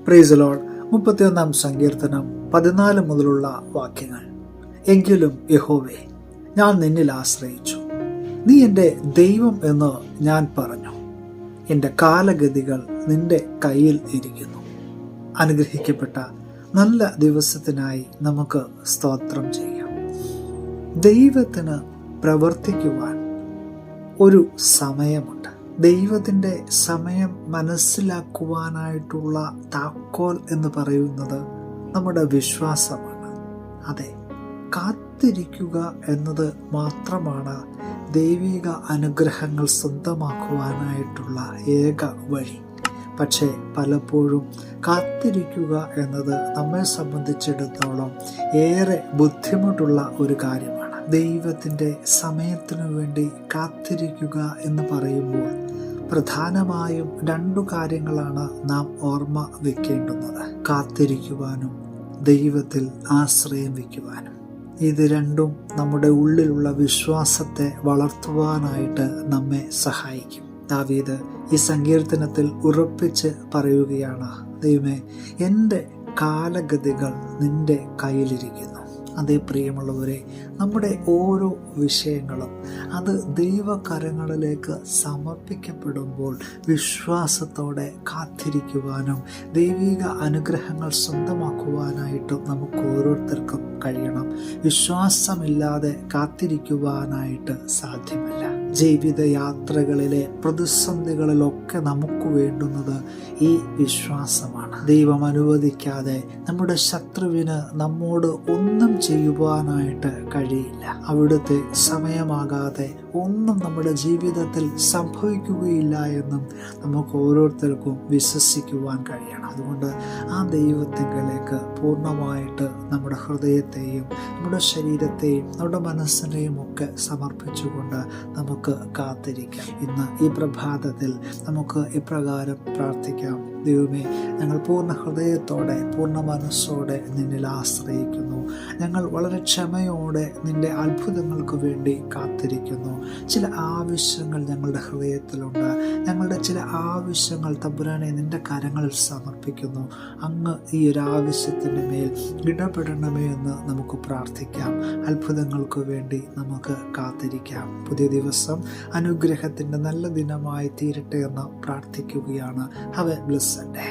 Praise Lord. 31-ാം സങ്കീർത്തനം 14 മുതലുള്ള വാക്യങ്ങൾ. എങ്കിലും യഹോവേ, ഞാൻ നിന്നിൽ ആശ്രയിച്ചു. നീ എൻ്റെ ദൈവം എന്ന് ഞാൻ പറഞ്ഞു. എൻ്റെ കാലഗതികൾ നിന്റെ കയ്യിൽ ഇരിക്കുന്നു. അനുഗ്രഹിക്കപ്പെട്ട നല്ല ദിവസത്തിനായി നമുക്ക് സ്തോത്രം ചെയ്യാം. ദൈവത്തിന് പ്രവർത്തിക്കുവാൻ ഒരു സമയമുണ്ട്. ദൈവത്തിൻ്റെ സമയം മനസ്സിലാക്കുവാനായിട്ടുള്ള താക്കോൽ എന്ന് പറയുന്നത് നമ്മുടെ വിശ്വാസമാണ്. അതെ, കാത്തിരിക്കുക എന്നത് മാത്രമാണ് ദൈവിക അനുഗ്രഹങ്ങൾ സ്വന്തമാക്കുവാനായിട്ടുള്ള ഏക വഴി. പക്ഷേ പലപ്പോഴും കാത്തിരിക്കുക എന്നത് നമ്മെ സംബന്ധിച്ചിടത്തോളം ഏറെ ബുദ്ധിമുട്ടുള്ള ഒരു കാര്യമാണ്. ദൈവത്തിൻ്റെ സമയത്തിനു വേണ്ടി കാത്തിരിക്കുക എന്ന് പറയുമ്പോൾ പ്രധാനമായും 2 കാര്യങ്ങളാണ് നാം ഓർമ്മ വയ്ക്കേണ്ടുന്നത്: കാത്തിരിക്കുവാനും ദൈവത്തിൽ ആശ്രയം വയ്ക്കുവാനും. ഇത് രണ്ടും നമ്മുടെ ഉള്ളിലുള്ള വിശ്വാസത്തെ വളർത്തുവാനായിട്ട് നമ്മെ സഹായിക്കും. ദാവീദ് ഈ സങ്കീർത്തനത്തിൽ ഉറപ്പിച്ച് പറയുകയാണ്, ദൈവമേ, എൻ്റെ കാലഗതികൾ നിന്റെ കയ്യിലിരിക്കുന്നു. അതേ പ്രിയമുള്ളവരെ, നമ്മുടെ ഓരോ വിഷയങ്ങളും അത് ദൈവകരങ്ങളിലേക്ക് സമർപ്പിക്കപ്പെടുമ്പോൾ വിശ്വാസത്തോടെ കാത്തിരിക്കുവാനും ദൈവിക അനുഗ്രഹങ്ങൾ സ്വന്തമാക്കുവാനായിട്ടും നമുക്ക് ഓരോരുത്തർക്കും കഴിയണം. വിശ്വാസമില്ലാതെ കാത്തിരിക്കുവാനായിട്ട് സാധ്യമല്ല. ജീവിതയാത്രകളിലെ പ്രതിസന്ധികളിലൊക്കെ നമുക്ക് വേണ്ടുന്നത് ഈ വിശ്വാസമാണ്. ദൈവം അനുവദിക്കാതെ നമ്മുടെ ശത്രുവിന് നമ്മോട് ഒന്നും ചെയ്യുവാനായിട്ട് കഴിയില്ല. അവിടുത്തെ സമയമാകാതെ ഒന്നും നമ്മുടെ ജീവിതത്തിൽ സംഭവിക്കുകയില്ല എന്നും നമുക്ക് ഓരോരുത്തർക്കും വിശ്വസിക്കുവാൻ കഴിയണം. അതുകൊണ്ട് ആ ദൈവത്തിലേക്ക് പൂർണ്ണമായിട്ട് നമ്മുടെ ഹൃദയത്തെയും നമ്മുടെ ശരീരത്തെയും നമ്മുടെ മനസ്സിനെയും ഒക്കെ സമർപ്പിച്ചുകൊണ്ട് നമുക്ക് കാത്തിരിക്കാം. ഇന്ന് ഈ പ്രഭാതത്തിൽ നമുക്ക് ഇപ്രകാരം പ്രാർത്ഥിക്കാം: ദൈവമേ, ഞങ്ങൾ പൂർണ്ണ ഹൃദയത്തോടെ പൂർണ്ണ മനസ്സോടെ നിന്നിൽ ആശ്രയിക്കുന്നു. ഞങ്ങൾ വളരെ ക്ഷമയോടെ നിന്റെ അത്ഭുതങ്ങൾക്ക് വേണ്ടി കാത്തിരിക്കുന്നു. ചില ആവശ്യങ്ങൾ ഞങ്ങളുടെ ഹൃദയത്തിലുണ്ട്. ഞങ്ങളുടെ ചില ആവശ്യങ്ങൾ തമ്പുരാനെ നിന്റെ കരങ്ങളിൽ സമർപ്പിക്കുന്നു. അങ്ങ് ഈ ഒരു ആവശ്യത്തിൻ്റെ മേൽ ഇടപെടണമേ എന്ന് നമുക്ക് പ്രാർത്ഥിക്കാം. അത്ഭുതങ്ങൾക്ക് വേണ്ടി നമുക്ക് കാത്തിരിക്കാം. പുതിയ ദിവസം അനുഗ്രഹത്തിൻ്റെ നല്ല ദിനമായി തീരട്ടെ എന്ന് പ്രാർത്ഥിക്കുകയാണ്. Have A blessed day.